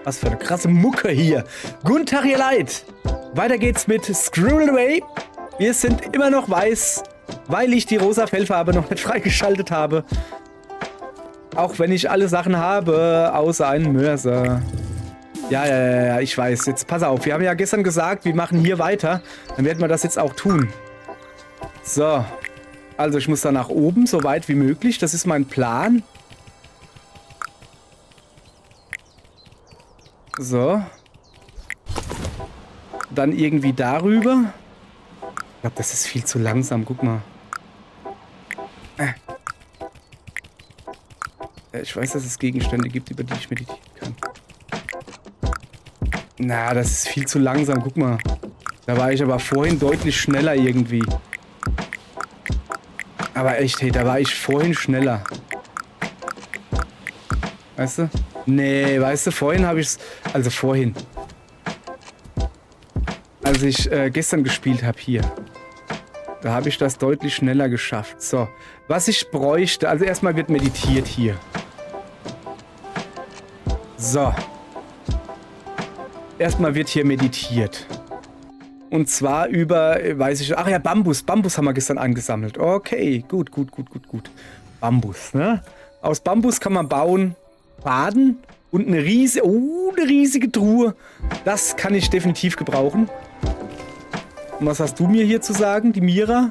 Was für eine krasse Mucke hier. Guten Tag, ihr Leid. Weiter geht's mit Squirrel Away. Wir sind immer noch weiß, weil ich die rosa Fellfarbe noch nicht freigeschaltet habe. Auch wenn ich alle Sachen habe, außer einen Mörser. Ja, ich weiß. Jetzt pass auf. Wir haben ja gestern gesagt, wir machen hier weiter. Dann werden wir das jetzt auch tun. So. Also ich muss da nach oben, so weit wie möglich. Das ist mein Plan. So. Dann irgendwie darüber. Ich glaube, das ist viel zu langsam. Guck mal. Ich weiß, dass es Gegenstände gibt, über die ich meditieren kann. Na, das ist viel zu langsam. Guck mal. Da war ich aber vorhin deutlich schneller irgendwie. Aber echt, hey, da war ich vorhin schneller. Weißt du? Nee, weißt du, vorhin habe ich's... Also vorhin. Als ich gestern gespielt habe hier. Da habe ich das deutlich schneller geschafft. So, was ich bräuchte... Also erstmal wird meditiert hier. So. Erstmal wird hier meditiert. Und zwar über, weiß ich... Ach ja, Bambus. Bambus haben wir gestern angesammelt. Okay, gut. Bambus, ne? Aus Bambus kann man bauen... Baden und eine riesige Truhe. Das kann ich definitiv gebrauchen. Und was hast du mir hier zu sagen, die Mira?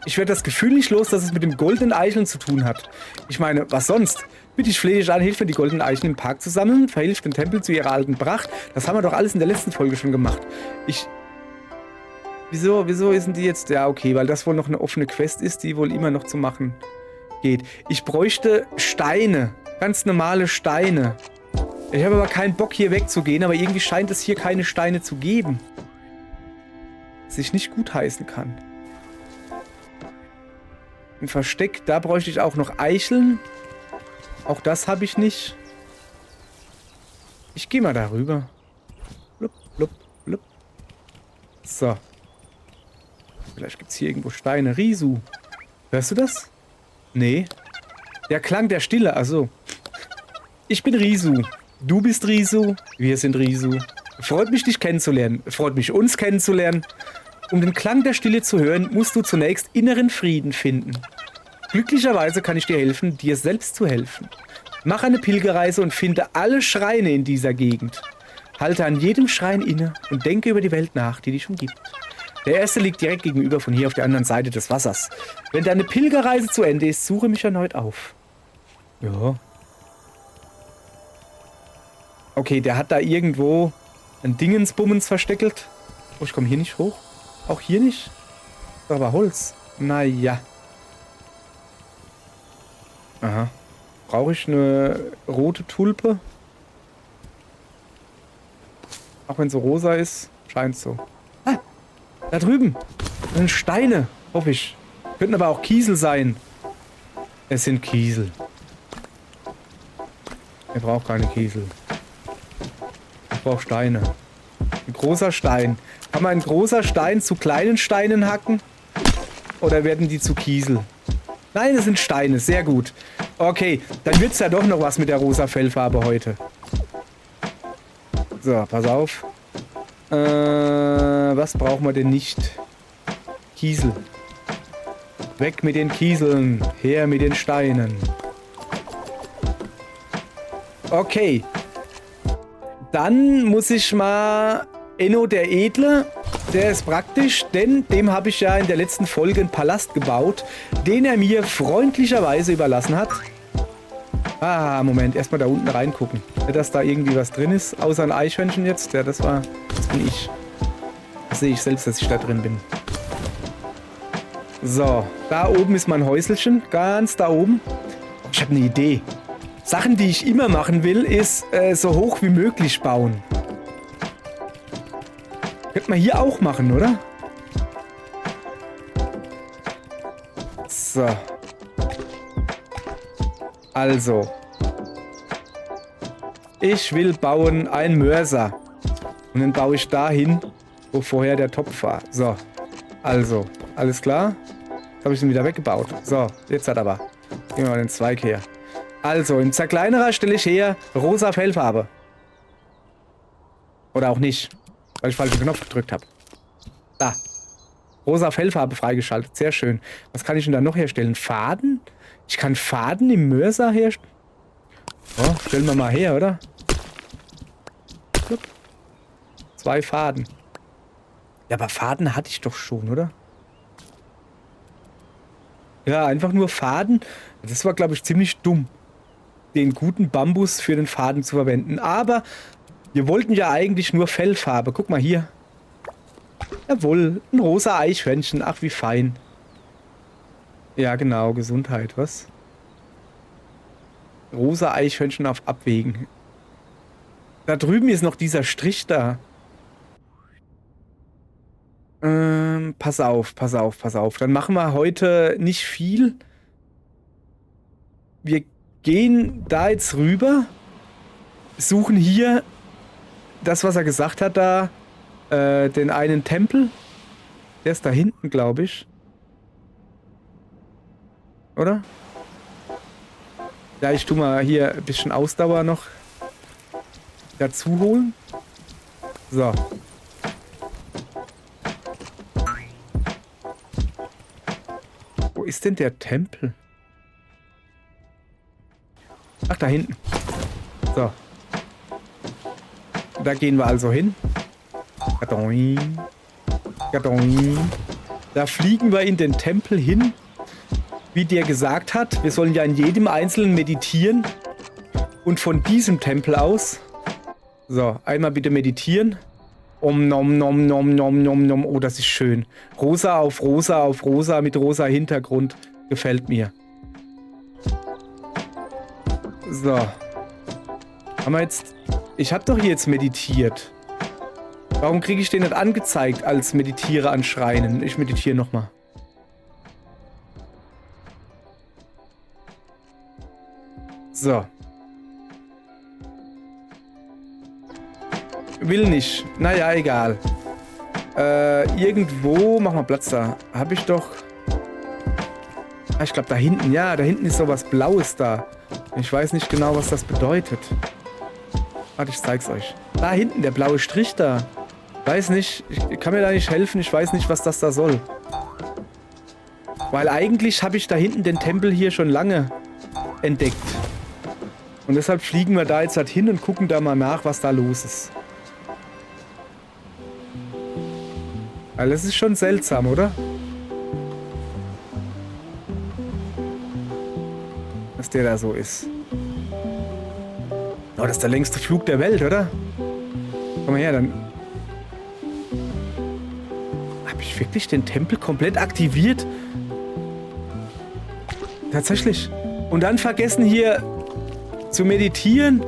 Ich werde das Gefühl nicht los, dass es mit den goldenen Eicheln zu tun hat. Ich meine, was sonst? Bitte ich flehe dich an, hilf mir die goldenen Eicheln im Park zu sammeln, verhilft den Tempel zu ihrer alten Pracht. Das haben wir doch alles in der letzten Folge schon gemacht. Wieso ist denn die jetzt... Ja, okay, weil das wohl noch eine offene Quest ist, die wohl immer noch zu machen geht. Ich bräuchte Steine. Ganz normale Steine. Ich habe aber keinen Bock, hier wegzugehen, aber irgendwie scheint es hier keine Steine zu geben. Was ich nicht gutheißen kann. Ein Versteck, da bräuchte ich auch noch Eicheln. Auch das habe ich nicht. Ich gehe mal darüber. Blub, blub, blub. So. Vielleicht gibt es hier irgendwo Steine. Risu. Hörst du das? Nee. Der Klang der Stille, also. Ich bin Risu. Du bist Risu. Wir sind Risu. Freut mich, dich kennenzulernen. Freut mich, uns kennenzulernen. Um den Klang der Stille zu hören, musst du zunächst inneren Frieden finden. Glücklicherweise kann ich dir helfen, dir selbst zu helfen. Mach eine Pilgerreise und finde alle Schreine in dieser Gegend. Halte an jedem Schrein inne und denke über die Welt nach, die dich umgibt. Der erste liegt direkt gegenüber von hier auf der anderen Seite des Wassers. Wenn deine Pilgerreise zu Ende ist, suche mich erneut auf. Ja. Okay, der hat da irgendwo ein Dingensbummens versteckelt. Oh, ich komme hier nicht hoch. Auch hier nicht? Das ist aber Holz. Naja. Aha. Brauche ich eine rote Tulpe? Auch wenn sie rosa ist, scheint so. Ah, da drüben. Das sind Steine, hoffe ich. Könnten aber auch Kiesel sein. Es sind Kiesel. Er braucht keine Kiesel. Ich brauche Steine. Ein großer Stein. Kann man ein großer Stein zu kleinen Steinen hacken? Oder werden die zu Kiesel? Nein, es sind Steine. Sehr gut. Okay, dann wird es ja doch noch was mit der rosa Fellfarbe heute. So, pass auf. Was brauchen wir denn nicht? Kiesel. Weg mit den Kieseln. Her mit den Steinen. Okay. Dann muss ich mal... Enno der Edle, der ist praktisch, denn dem habe ich ja in der letzten Folge einen Palast gebaut, den er mir freundlicherweise überlassen hat. Ah, Moment, erstmal da unten reingucken. Nicht, dass da irgendwie was drin ist, außer ein Eichhörnchen jetzt. Ja, das bin ich. Das sehe ich selbst, dass ich da drin bin. So, da oben ist mein Häuselchen, ganz da oben. Ich habe eine Idee. Sachen, die ich immer machen will, ist so hoch wie möglich bauen. Könnte man hier auch machen, oder? So. Also. Ich will bauen einen Mörser. Und dann baue ich dahin, wo vorher der Topf war. So. Also. Alles klar? Jetzt habe ich ihn wieder weggebaut. So. Jetzt hat aber. Gehen wir mal den Zweig her. Also. Im Zerkleinerer stelle ich her rosa Fellfarbe. Oder auch nicht, weil ich falschen Knopf gedrückt habe. Da. Rosa Fellfarbe freigeschaltet. Sehr schön. Was kann ich denn da noch herstellen? Faden? Ich kann Faden im Mörser herstellen. Oh, stellen wir mal her, oder? 2 Faden. Ja, aber Faden hatte ich doch schon, oder? Ja, einfach nur Faden. Das war, glaube ich, ziemlich dumm, den guten Bambus für den Faden zu verwenden. Aber wir wollten ja eigentlich nur Fellfarbe. Guck mal hier. Jawohl, ein rosa Eichhörnchen. Ach, wie fein. Ja, genau, Gesundheit, was? Rosa Eichhörnchen auf Abwägen. Da drüben ist noch dieser Strich da. Pass auf, pass auf, pass auf. Dann machen wir heute nicht viel. Wir gehen da jetzt rüber, suchen hier das, was er gesagt hat, da, den einen Tempel. Der ist da hinten, glaube ich. Oder? Ja, ich tue mal hier ein bisschen Ausdauer noch dazu holen. So. Wo ist denn der Tempel? Ach, da hinten. So. Da gehen wir also hin. Gadoin. Gadoin. Da fliegen wir in den Tempel hin. Wie der gesagt hat, wir sollen ja in jedem Einzelnen meditieren. Und von diesem Tempel aus... So, einmal bitte meditieren. Om nom nom nom nom nom nom. Oh, das ist schön. Rosa auf rosa mit rosa Hintergrund. Gefällt mir. So. Haben wir jetzt... Ich habe doch hier jetzt meditiert. Warum kriege ich den nicht angezeigt als Meditiere an Schreinen? Ich meditiere nochmal. So. Will nicht. Naja, egal. Irgendwo... Mach mal Platz da. Habe ich doch... Ah, ich glaube da hinten. Ja, da hinten ist sowas Blaues da. Ich weiß nicht genau, was das bedeutet. Warte, ich zeig's euch. Da hinten, der blaue Strich da. Weiß nicht. Ich kann mir da nicht helfen. Ich weiß nicht, was das da soll. Weil eigentlich habe ich da hinten den Tempel hier schon lange entdeckt. Und deshalb fliegen wir da jetzt halt hin und gucken da mal nach, was da los ist. Weil das ist schon seltsam, oder? Dass der da so ist. Oh, das ist der längste Flug der Welt, oder? Komm mal her, dann... Habe ich wirklich den Tempel komplett aktiviert? Tatsächlich. Und dann vergessen hier zu meditieren?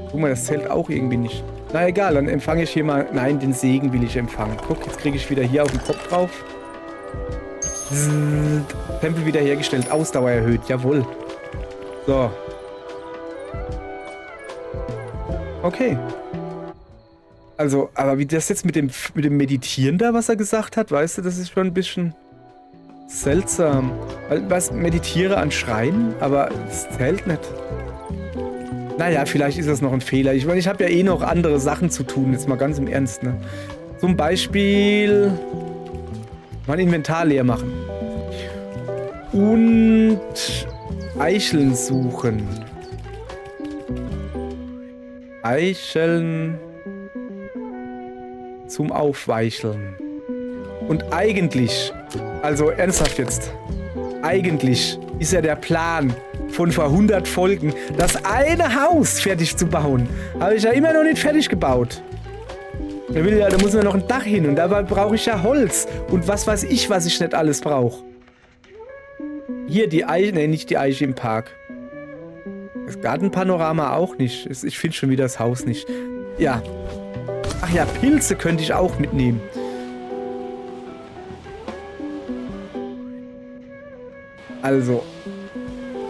Guck mal, das zählt auch irgendwie nicht. Na egal, dann empfange ich hier mal... Nein, den Segen will ich empfangen. Guck, jetzt kriege ich wieder hier auf den Kopf drauf. Tempel wiederhergestellt. Ausdauer erhöht. Jawohl. So. Okay. Also, aber wie das jetzt mit dem Meditieren da, was er gesagt hat, weißt du, das ist schon ein bisschen seltsam. Weil, was, meditiere an Schreien? Aber es zählt nicht. Naja, vielleicht ist das noch ein Fehler. Ich meine, ich habe ja eh noch andere Sachen zu tun, jetzt mal ganz im Ernst, ne? Zum Beispiel mein Inventar leer machen. Und Eicheln suchen. Eicheln zum Aufweicheln. Und eigentlich, also ernsthaft jetzt, eigentlich ist ja der Plan von vor 100 Folgen, das eine Haus fertig zu bauen. Habe ich ja immer noch nicht fertig gebaut. Da muss ja noch ein Dach hin und dabei brauche ich ja Holz. Und was weiß ich, was ich nicht alles brauche. Hier die Eiche, ne, nicht die Eiche im Park. Das Gartenpanorama auch nicht. Ich finde schon wieder das Haus nicht. Ja. Ach ja, Pilze könnte ich auch mitnehmen. Also,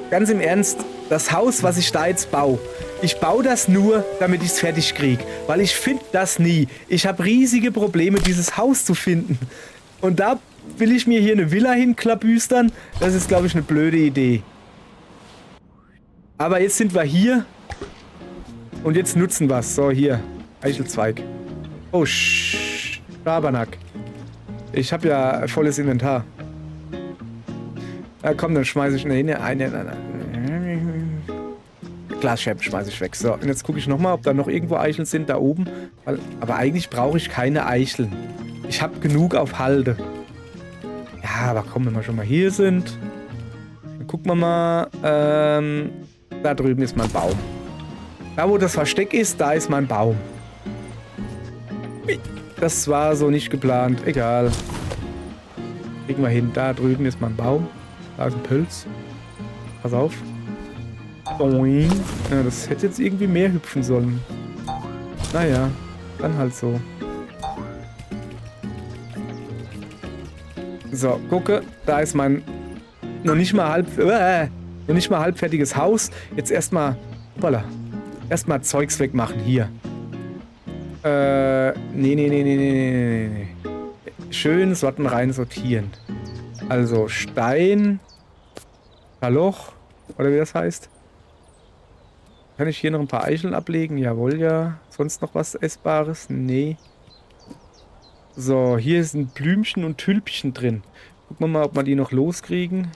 ganz im Ernst, das Haus, was ich da jetzt baue, ich baue das nur, damit ich es fertig kriege. Weil ich finde das nie. Ich habe riesige Probleme, dieses Haus zu finden. Und da will ich mir hier eine Villa hinklabüstern? Das ist, glaube ich, eine blöde Idee. Aber jetzt sind wir hier. Und jetzt nutzen wir es. So, hier. Eichelzweig. Oh, Schabernack. Ich habe ja volles Inventar. Ja, komm, dann schmeiße ich eine Glasscherben schmeiße ich weg. So, und jetzt gucke ich nochmal, ob da noch irgendwo Eicheln sind, da oben. Aber eigentlich brauche ich keine Eicheln. Ich habe genug auf Halde. Ja, aber komm, wenn wir schon mal hier sind. Dann gucken wir mal. Da drüben ist mein Baum. Da, wo das Versteck ist, da ist mein Baum. Das war so nicht geplant. Egal. Kriegen wir hin. Da drüben ist mein Baum. Da ist ein Pilz. Pass auf. Boing. Ja, das hätte jetzt irgendwie mehr hüpfen sollen. Naja, dann halt so. So, gucke. Da ist mein noch nicht mal halbfertiges Haus. Jetzt erstmal. Hoppala. Erstmal Zeugs wegmachen. Hier. Nee. Schön Sorten rein sortieren. Also Stein. Loch. Oder wie das heißt. Kann ich hier noch ein paar Eicheln ablegen? Jawohl, ja. Sonst noch was Essbares? Nee. So, hier sind Blümchen und Tülpchen drin. Gucken wir mal, ob wir die noch loskriegen.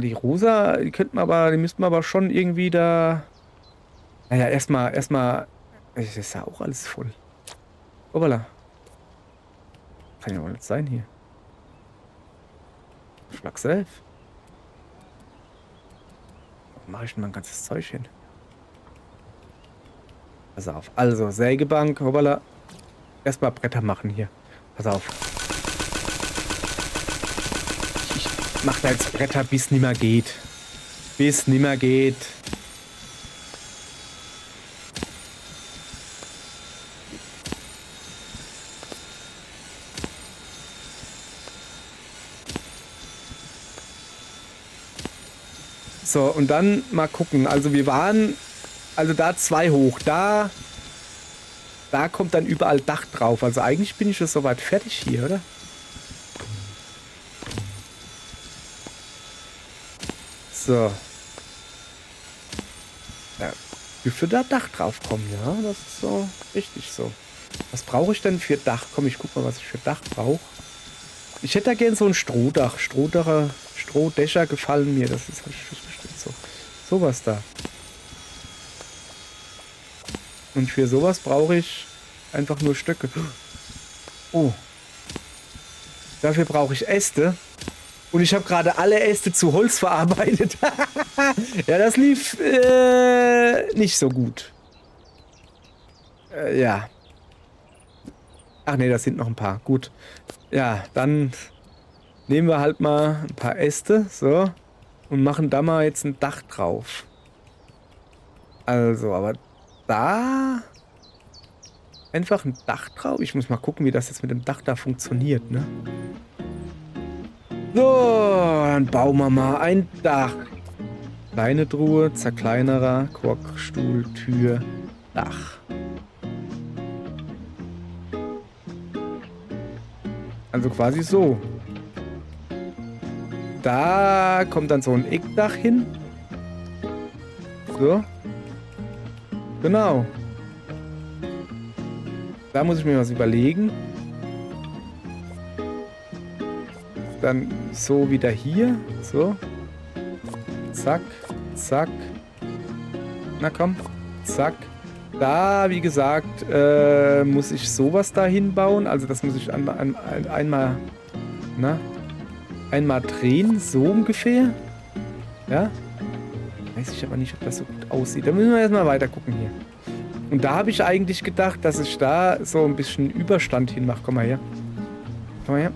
Die rosa, die könnten wir aber, die müssten wir aber schon irgendwie da... Naja, erstmal... Das ist ja auch alles voll. Hoppala. Kann ja wohl nicht sein hier. Schlag selbst. Wo mache ich denn mein ganzes Zeug hin? Pass auf. Also, Sägebank, hoppala. Erstmal Bretter machen hier. Pass auf. Ich mache da jetzt Bretter, bis nimmer geht. Bis nimmer geht. So, und dann mal gucken. Also wir waren, also da 2 hoch. Da kommt dann überall Dach drauf. Also eigentlich bin ich schon soweit fertig hier, oder? So. Ja, dürfte da Dach drauf kommen, ja? Das ist so richtig so. Was brauche ich denn für Dach? Komm, ich guck mal, was ich für Dach brauche. Ich hätte da gern so ein Strohdach. Strohdächer gefallen mir. Das ist, habe ich festgestellt. So. Sowas da. Und für sowas brauche ich einfach nur Stöcke. Oh. Dafür brauche ich Äste. Und ich habe gerade alle Äste zu Holz verarbeitet. Ja, das lief nicht so gut. Ja. Ach nee, das sind noch ein paar. Gut. Ja, dann nehmen wir halt mal ein paar Äste. So. Und machen da mal jetzt ein Dach drauf. Also, aber da... Einfach ein Dach drauf. Ich muss mal gucken, wie das jetzt mit dem Dach da funktioniert, ne? So, dann bauen wir mal ein Dach. Kleine Truhe, Zerkleinerer, Korkstuhl, Tür, Dach. Also quasi so. Da kommt dann so ein Eckdach hin. So. Genau. Da muss ich mir was überlegen. Dann so wieder hier. So. Zack. Zack. Na komm. Zack. Da, wie gesagt, muss ich sowas da hinbauen. Also das muss ich einmal drehen. So ungefähr. Ja. Weiß ich aber nicht, ob das so gut aussieht. Da müssen wir erstmal weiter gucken hier. Und da habe ich eigentlich gedacht, dass ich da so ein bisschen Überstand hinmache. Komm mal her. Komm mal her.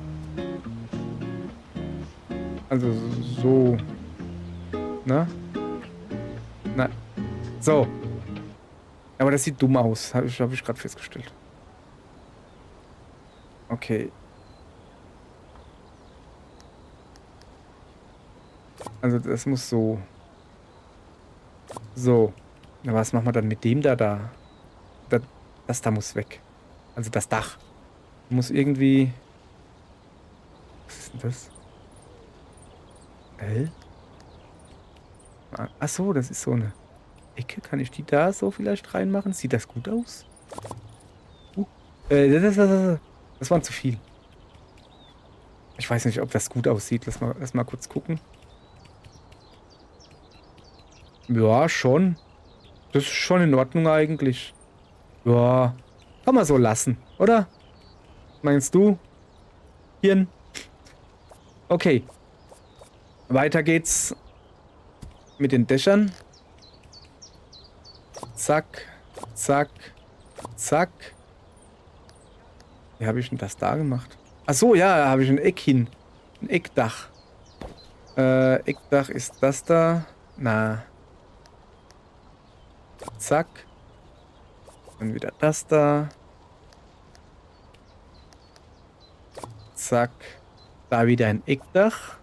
Also so. Na? Na. So. Aber das sieht dumm aus. Habe ich gerade festgestellt. Okay. Also das muss so. So. Na, was machen wir dann mit dem da? Das da muss weg. Also das Dach. Muss irgendwie... Was ist denn das? Ach so, das ist so eine Ecke. Kann ich die da so vielleicht reinmachen? Sieht das gut aus? Uh, das waren zu viel. Ich weiß nicht, ob das gut aussieht. Lass mal kurz gucken. Ja, schon. Das ist schon in Ordnung eigentlich. Ja, kann man so lassen, oder? Meinst du? Hirn? Okay. Weiter geht's mit den Dächern. Zack, zack, zack. Wie habe ich denn das da gemacht? Ach so, ja, da habe ich ein Eck hin. Ein Eckdach. Eckdach ist das da. Na. Zack. Dann wieder das da. Zack. Da wieder ein Eckdach.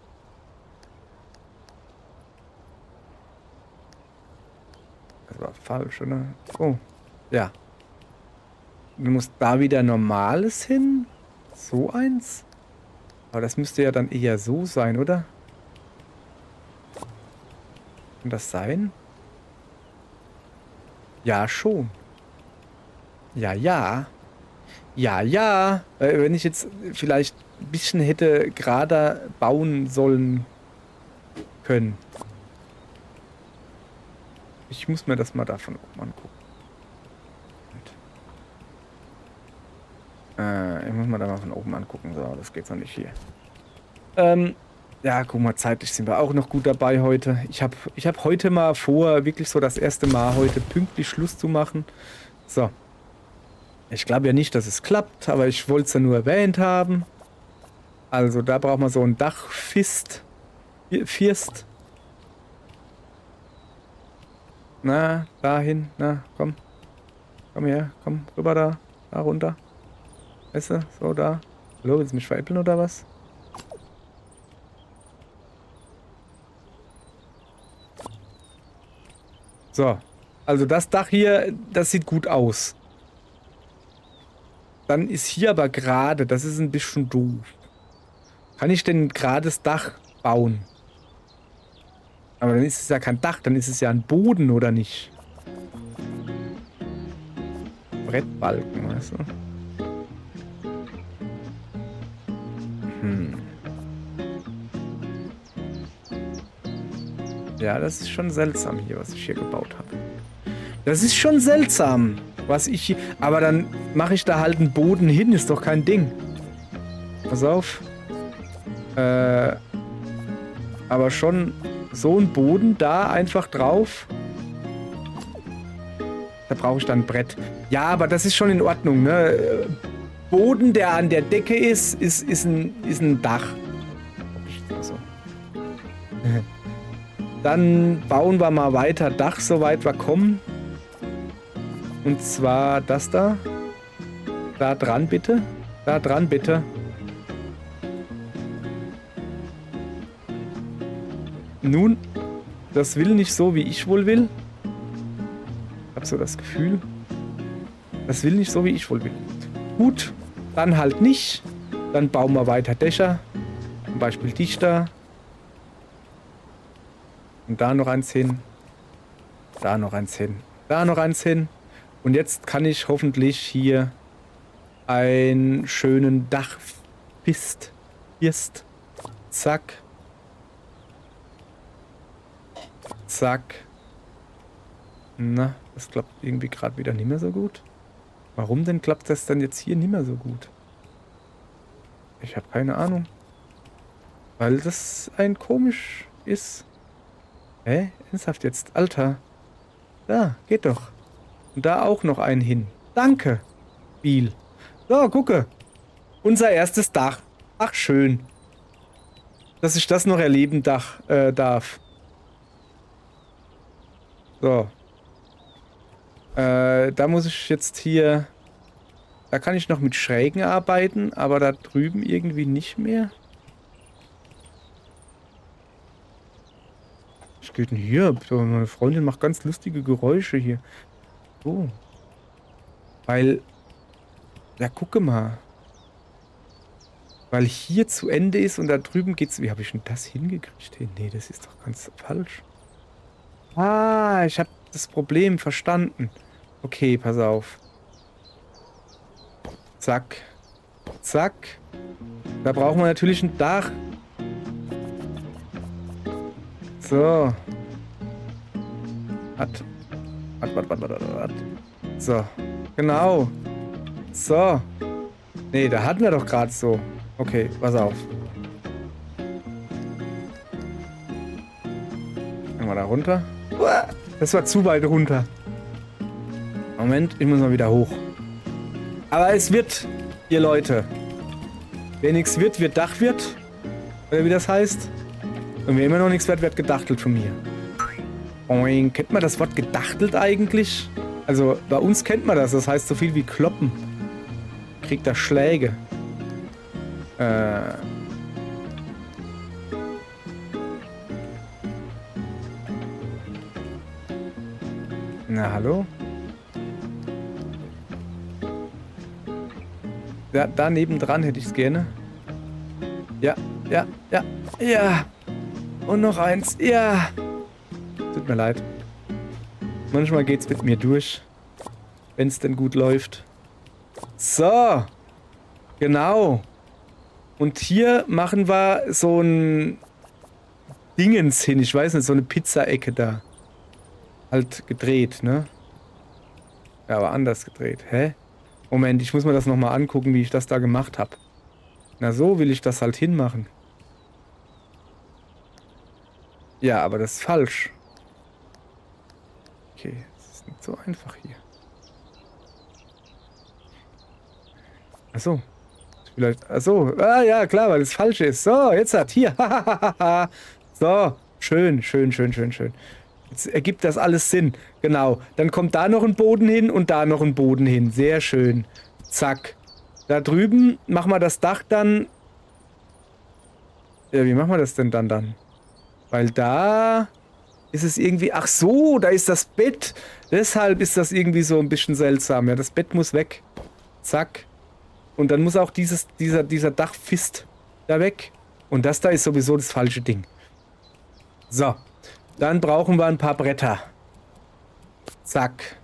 Das war falsch, oder? Oh, ja. Du musst da wieder normales hin. So eins. Aber das müsste ja dann eher so sein, oder? Kann das sein? Ja, schon. Ja, ja. Ja, ja. Wenn ich jetzt vielleicht ein bisschen hätte gerader bauen sollen können. Ich muss mir das mal davon oben angucken. Ich muss mir da mal von oben angucken. So, das geht noch nicht hier. Ja, guck mal, zeitlich sind wir auch noch gut dabei heute. Ich hab heute mal vor, wirklich so das erste Mal heute pünktlich Schluss zu machen. So. Ich glaube ja nicht, dass es klappt, aber ich wollte es ja nur erwähnt haben. Also da braucht man so ein Dachfirst. Na, dahin, na, komm. Komm her, komm, rüber da, da runter. Weißt du, so da. Hallo, willst du mich veräppeln oder was? So, also das Dach hier, das sieht gut aus. Dann ist hier aber gerade, das ist ein bisschen doof. Kann ich denn ein gerades Dach bauen? Aber dann ist es ja kein Dach, dann ist es ja ein Boden, oder nicht? Brettbalken, weißt du? Ja, das ist schon seltsam hier, was ich hier gebaut habe. Das ist schon seltsam, was ich hier... Aber dann mache ich da halt einen Boden hin, ist doch kein Ding. Pass auf. Aber schon so ein Boden da einfach drauf. Da brauche ich dann ein Brett. Ja, aber das ist schon in Ordnung, ne? Boden, der an der Decke ist ein Dach. Also. Dann bauen wir mal weiter Dach, soweit wir kommen. Und zwar das da. Da dran bitte. Da dran bitte. Nun, das will nicht so, wie ich wohl will. Ich habe so das Gefühl. Das will nicht so, wie ich wohl will. Gut, dann halt nicht. Dann bauen wir weiter Dächer. Zum Beispiel Dichter. Und da noch eins hin. Da noch eins hin. Da noch eins hin. Und jetzt kann ich hoffentlich hier einen schönen Dachfirst. Zack. Zack. Na, das klappt irgendwie gerade wieder nicht mehr so gut. Warum denn klappt das dann jetzt hier nicht mehr so gut? Ich habe keine Ahnung. Weil das ein komisch ist. Hä? Ernsthaft jetzt? Alter. Da, geht doch. Und da auch noch einen hin. Danke, Biel. So, gucke. Unser erstes Dach. Ach, schön. Dass ich das noch erleben darf. So. Da muss ich jetzt hier... Da kann ich noch mit Schrägen arbeiten, aber da drüben irgendwie nicht mehr. Was geht denn hier? Meine Freundin macht ganz lustige Geräusche hier. Oh. Weil... Ja, gucke mal. Weil hier zu Ende ist und da drüben geht's... Wie habe ich denn das hingekriegt? Hey, nee, das ist doch ganz falsch. Ah, ich habe das Problem verstanden. Okay, pass auf. Zack. Zack. Da brauchen wir natürlich ein Dach. So. Hat. So. Genau. So. Nee, da hatten wir doch gerade so. Okay, pass auf. Gehen wir da runter. Das war zu weit runter. Moment, ich muss mal wieder hoch. Aber es wird, ihr Leute. Wer nichts wird, wird Dach wird. Oder wie das heißt. Und wer immer noch nichts wird, wird gedachtelt von mir. Oing. Kennt man das Wort gedachtelt eigentlich? Also bei uns kennt man das. Das heißt so viel wie kloppen. Kriegt da Schläge. Na, hallo? Ja, da nebendran hätte ich es gerne. Ja, ja, ja, ja. Und noch eins. Ja. Tut mir leid. Manchmal geht's mit mir durch. Wenn es denn gut läuft. So. Genau. Und hier machen wir so ein Dingens hin. Ich weiß nicht, so eine Pizzaecke da. Halt gedreht, ne? Ja, aber anders gedreht. Hä? Moment, ich muss mir das nochmal angucken, wie ich das da gemacht habe. Na, so will ich das halt hinmachen. Ja, aber das ist falsch. Okay, das ist nicht so einfach hier. Achso. Vielleicht. Achso. Ah, ja, klar, weil es falsch ist. So, jetzt hat hier. So, schön, schön, schön, schön, schön. Jetzt ergibt das alles Sinn. Genau. Dann kommt da noch ein Boden hin und da noch ein Boden hin. Sehr schön. Zack. Da drüben machen wir das Dach dann. Ja, wie machen wir das denn dann? Weil da ist es irgendwie... Ach so, da ist das Bett. Deshalb ist das irgendwie so ein bisschen seltsam. Ja, das Bett muss weg. Zack. Und dann muss auch dieser Dachfist da weg. Und das da ist sowieso das falsche Ding. So. Dann brauchen wir ein paar Bretter. Zack.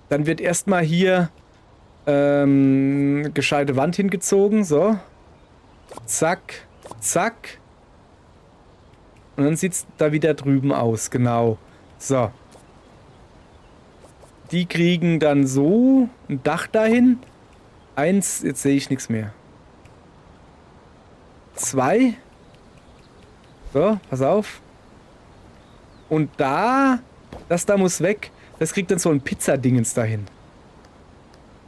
Dann wird erstmal hier gescheite Wand hingezogen. So. Zack. Zack. Und dann sieht es da wieder drüben aus. Genau. So. Die kriegen dann so ein Dach dahin. 1, jetzt sehe ich nichts mehr. 2. So, pass auf. Und das da muss weg. Das kriegt dann so ein Pizzadingens dahin.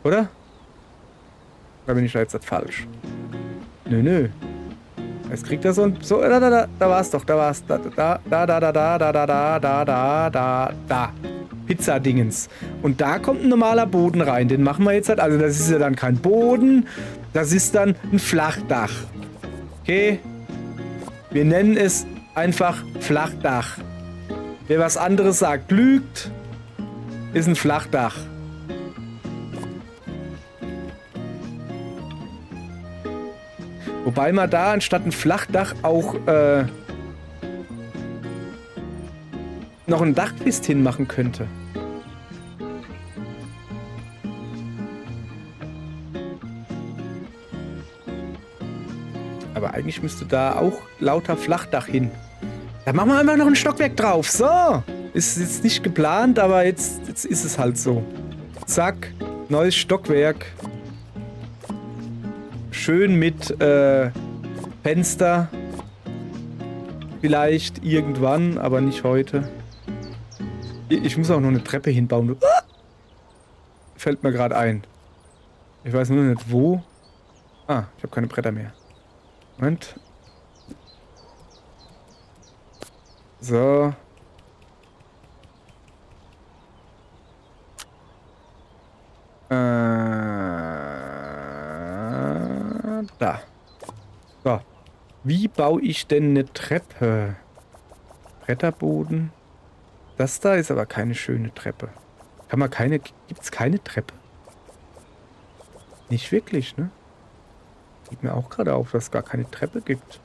Oder? Oder bin ich da jetzt falsch? Nö. Jetzt kriegt er so ein... So, da war's doch. Da war's. Da. Pizzadingens. Und da kommt ein normaler Boden rein. Den machen wir jetzt halt. Also das ist ja dann kein Boden. Das ist dann ein Flachdach. Okay? Wir nennen es einfach Flachdach. Wer was anderes sagt, lügt. Ist ein Flachdach. Wobei man da anstatt ein Flachdach auch noch ein Dachfist hinmachen könnte. Aber eigentlich müsste da auch lauter Flachdach hin. Da machen wir einfach noch ein Stockwerk drauf. So. Ist jetzt nicht geplant, aber jetzt ist es halt so. Zack. Neues Stockwerk. Schön mit Fenster. Vielleicht irgendwann, aber nicht heute. Ich muss auch noch eine Treppe hinbauen. Fällt mir gerade ein. Ich weiß nur nicht wo. Ah, ich habe keine Bretter mehr. Moment. So. Da. So. Wie baue ich denn eine Treppe? Bretterboden. Das da ist aber keine schöne Treppe. Kann man keine... Gibt's keine Treppe? Nicht wirklich, ne? Fällt mir auch gerade auf, dass es gar keine Treppe gibt.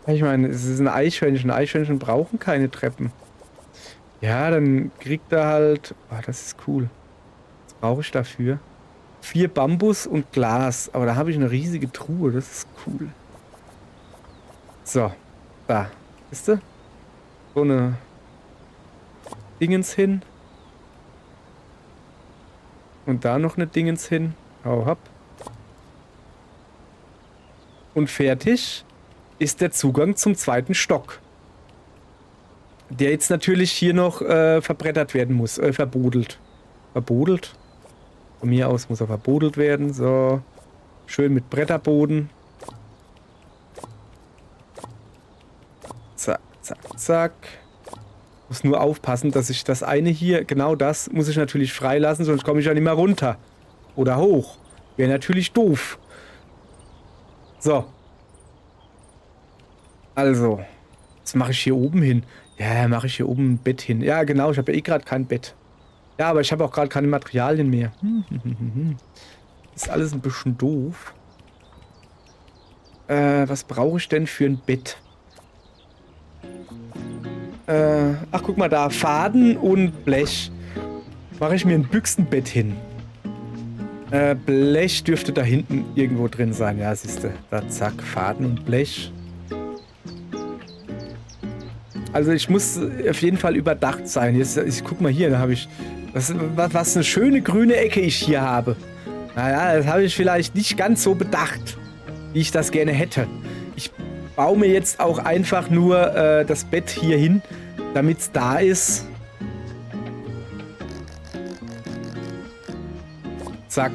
Ich meine, es ist ein Eichhörnchen. Eichhörnchen brauchen keine Treppen. Ja, dann kriegt er halt... Oh, das ist cool. Was brauche ich dafür? 4 Bambus und Glas. Aber da habe ich eine riesige Truhe. Das ist cool. So. Da. Wisst ihr? So eine Dingens hin. Und da noch eine Dingens hin. Hau ab. Und fertig ist der Zugang zum 2. Stock. Der jetzt natürlich hier noch verbrettert werden muss. Verbodelt. Verbodelt? Von mir aus muss er verbodelt werden. So. Schön mit Bretterboden. Zack, zack, zack. Muss nur aufpassen, dass ich das eine hier, genau das, muss ich natürlich freilassen, sonst komme ich ja nicht mehr runter. Oder hoch. Wäre natürlich doof. So. Also. Was mache ich hier oben hin? Ja, mache ich hier oben ein Bett hin. Ja, genau, ich habe ja eh gerade kein Bett. Ja, aber ich habe auch gerade keine Materialien mehr. Ist alles ein bisschen doof. Was brauche ich denn für ein Bett? Ach, guck mal da. Faden und Blech. Mache ich mir ein Büchsenbett hin. Blech dürfte da hinten irgendwo drin sein. Ja, siehst du. Da, zack. Faden und Blech. Also ich muss auf jeden Fall überdacht sein. Jetzt, ich guck mal hier, da habe ich... Was eine schöne grüne Ecke ich hier habe. Naja, das habe ich vielleicht nicht ganz so bedacht, wie ich das gerne hätte. Ich baue mir jetzt auch einfach nur das Bett hier hin, damit es da ist. Zack.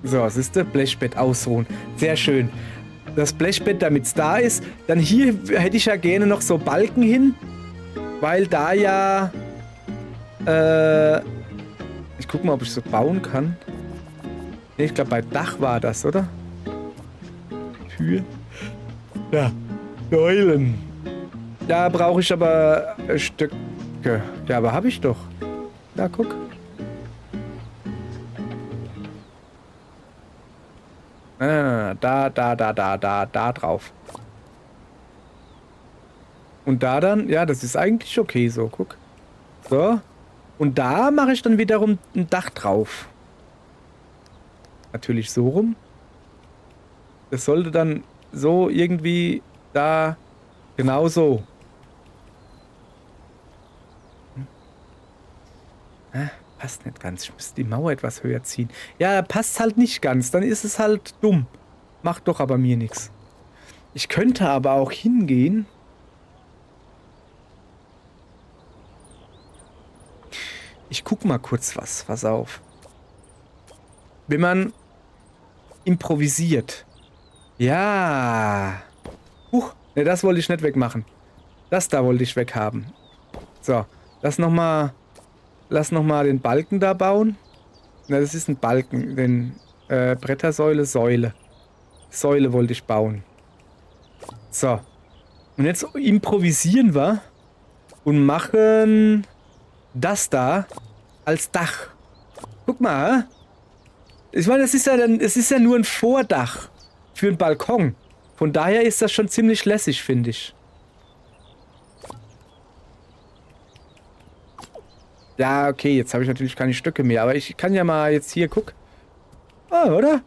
So, siehst du? Blechbett ausruhen. Sehr schön. Das Blechbett, damit es da ist. Dann hier hätte ich ja gerne noch so Balken hin, weil da ja... ich guck mal, ob ich so bauen kann. Nee, ich glaube, bei Dach war das, oder? Tür. Ja, Säulen. Da brauche ich aber Stöcke. Ja, aber habe ich doch. Da, guck. Da drauf. Und da dann, ja, das ist eigentlich okay so, guck. So. Und da mache ich dann wiederum ein Dach drauf. Natürlich so rum. Das sollte dann so irgendwie da, genau so. Passt nicht ganz. Ich müsste die Mauer etwas höher ziehen. Ja, passt halt nicht ganz. Dann ist es halt dumm. Macht doch aber mir nichts. Ich könnte aber auch hingehen. Ich guck mal kurz was. Pass auf. Wenn man improvisiert. Ja. Ne, das wollte ich nicht wegmachen. Das da wollte ich weghaben. So. Lass nochmal den Balken da bauen. Na, das ist ein Balken. Den Brettersäule, Säule. Säule wollte ich bauen. So. Und jetzt improvisieren wir und machen das da als Dach. Guck mal. Ich meine, es ist ja nur ein Vordach für einen Balkon. Von daher ist das schon ziemlich lässig, finde ich. Ja, okay, jetzt habe ich natürlich keine Stöcke mehr, aber ich kann ja mal jetzt hier, guck. Ah, oder?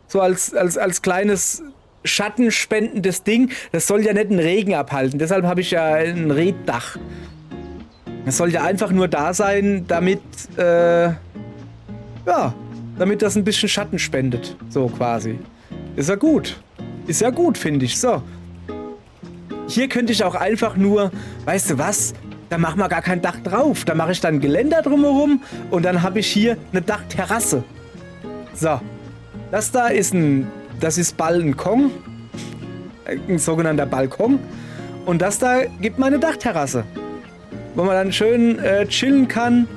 So als kleines schattenspendendes Ding. Das soll ja nicht den Regen abhalten. Deshalb habe ich ja ein Reddach. Das soll ja einfach nur da sein, damit, ja, damit das ein bisschen Schatten spendet. So quasi. Ist ja gut. Ist ja gut, finde ich. So. Hier könnte ich auch einfach nur, weißt du was? Da machen wir gar kein Dach drauf. Da mache ich dann ein Geländer drumherum und dann habe ich hier eine Dachterrasse. So. Das da ist Balkon. Ein sogenannter Balkon. Und das da gibt meine Dachterrasse. Wo man dann schön chillen kann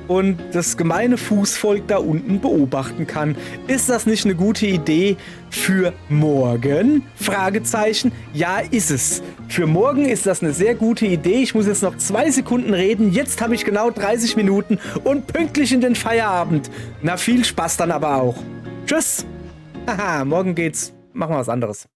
und das gemeine Fußvolk da unten beobachten kann. Ist das nicht eine gute Idee für morgen? Fragezeichen. Ja, ist es. Für morgen ist das eine sehr gute Idee. Ich muss jetzt noch 2 Sekunden reden. Jetzt habe ich genau 30 Minuten und pünktlich in den Feierabend. Na, viel Spaß dann aber auch. Tschüss. Haha, morgen geht's. Machen wir was anderes.